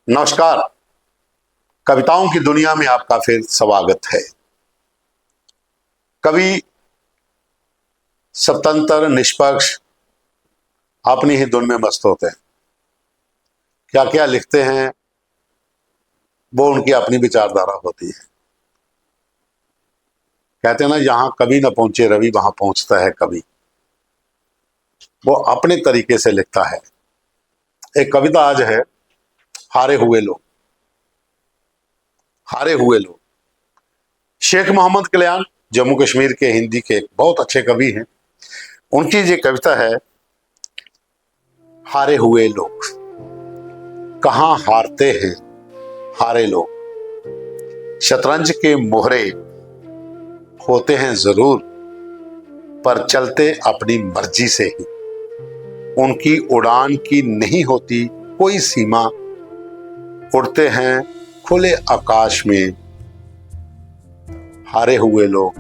नमस्कार। कविताओं की दुनिया में आपका फिर स्वागत है। कवि स्वतंत्र निष्पक्ष अपनी ही धुन में मस्त होते हैं। क्या क्या लिखते हैं वो उनकी अपनी विचारधारा होती है। कहते हैं ना, जहां कवि न पहुंचे रवि वहां पहुंचता है कवि। वो अपने तरीके से लिखता है। एक कविता आज है, हारे हुए लोग। हारे हुए लोग, शेख मोहम्मद कल्याण जम्मू कश्मीर के हिंदी के बहुत अच्छे कवि हैं। उनकी ये कविता है, हारे हुए लोग। कहां हारते हैं हारे लोग। शतरंज के मोहरे होते हैं जरूर, पर चलते अपनी मर्जी से ही। उनकी उड़ान की नहीं होती कोई सीमा, उड़ते हैं खुले आकाश में। हारे हुए लोग,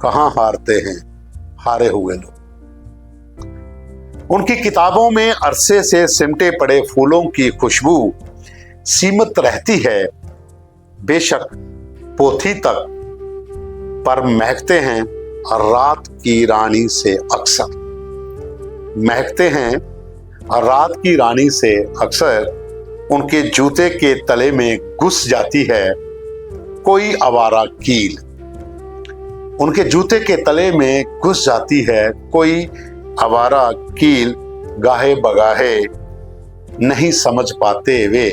कहां हारते हैं हारे हुए लोग। उनकी किताबों में अरसे से सिमटे पड़े फूलों की खुशबू सीमित रहती है, बेशक पोथी तक, पर महकते हैं रात की रानी से अक्सर। महकते हैं रात की रानी से अक्सर। उनके जूते के तले में घुस जाती है कोई आवारा कील। उनके जूते के तले में घुस जाती है कोई आवारा कील। गाहे बगाहे नहीं समझ पाते वे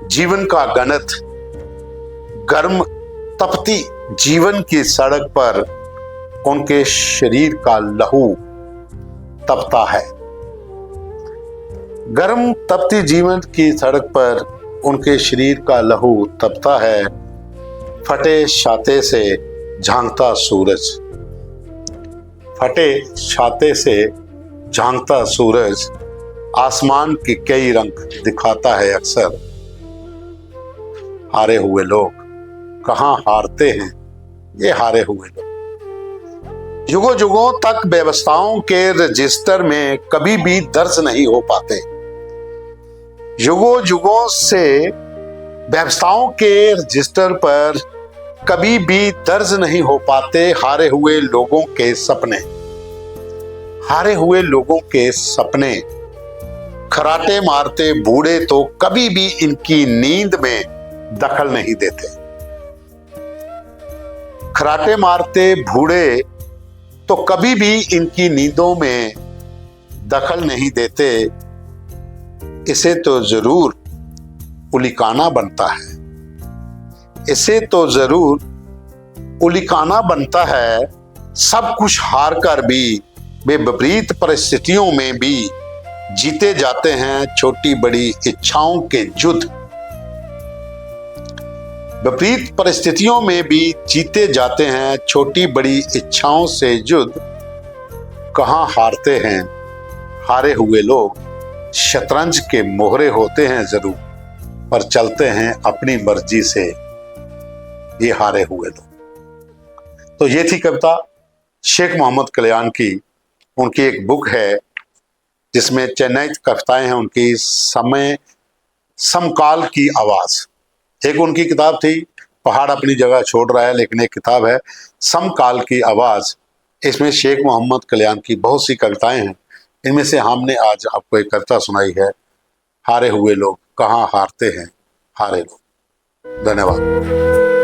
जीवन का गणित। गर्म तपती जीवन की सड़क पर उनके शरीर का लहू तपता है। गर्म तपती जीवन की सड़क पर उनके शरीर का लहू तपता है। फटे छाते से झांकता सूरज। फटे छाते से झांकता सूरज आसमान के कई रंग दिखाता है अक्सर। हारे हुए लोग, कहां हारते हैं ये हारे हुए लोग। युगों युगों तक व्यवस्थाओं के रजिस्टर में कभी भी दर्ज नहीं हो पाते। युगों युगों से व्यवस्थाओं के रजिस्टर पर कभी भी दर्ज नहीं हो पाते हारे हुए लोगों के सपने। हारे हुए लोगों के सपने। खराटे मारते बूढ़े तो कभी भी इनकी नींद में दखल नहीं देते। खराटे मारते बूढ़े तो कभी भी इनकी नींदों में दखल नहीं देते। इसे तो जरूर उलिकाना बनता है। इसे तो जरूर उलिकाना बनता है। सब कुछ हार कर भी वे विपरीत परिस्थितियों में भी जीते जाते हैं छोटी बड़ी इच्छाओं के युद्ध। विपरीत परिस्थितियों में भी जीते जाते हैं छोटी बड़ी इच्छाओं से युद्ध। कहां हारते हैं हारे हुए लोग। शतरंज के मोहरे होते हैं जरूर, पर चलते हैं अपनी मर्जी से ये हारे हुए लोग। तो ये थी कविता शेख मोहम्मद कल्याण की। उनकी एक बुक है जिसमें चयनित कविताएं हैं उनकी। समय समकाल की आवाज। एक उनकी किताब थी पहाड़ अपनी जगह छोड़ रहा है, लेकिन एक किताब है समकाल की आवाज। इसमें शेख मोहम्मद कल्याण की बहुत सी कविताएं हैं। इनमें से हमने आज आपको एक कविता सुनाई है, हारे हुए लोग, कहां हारते हैं हारे लोग। धन्यवाद।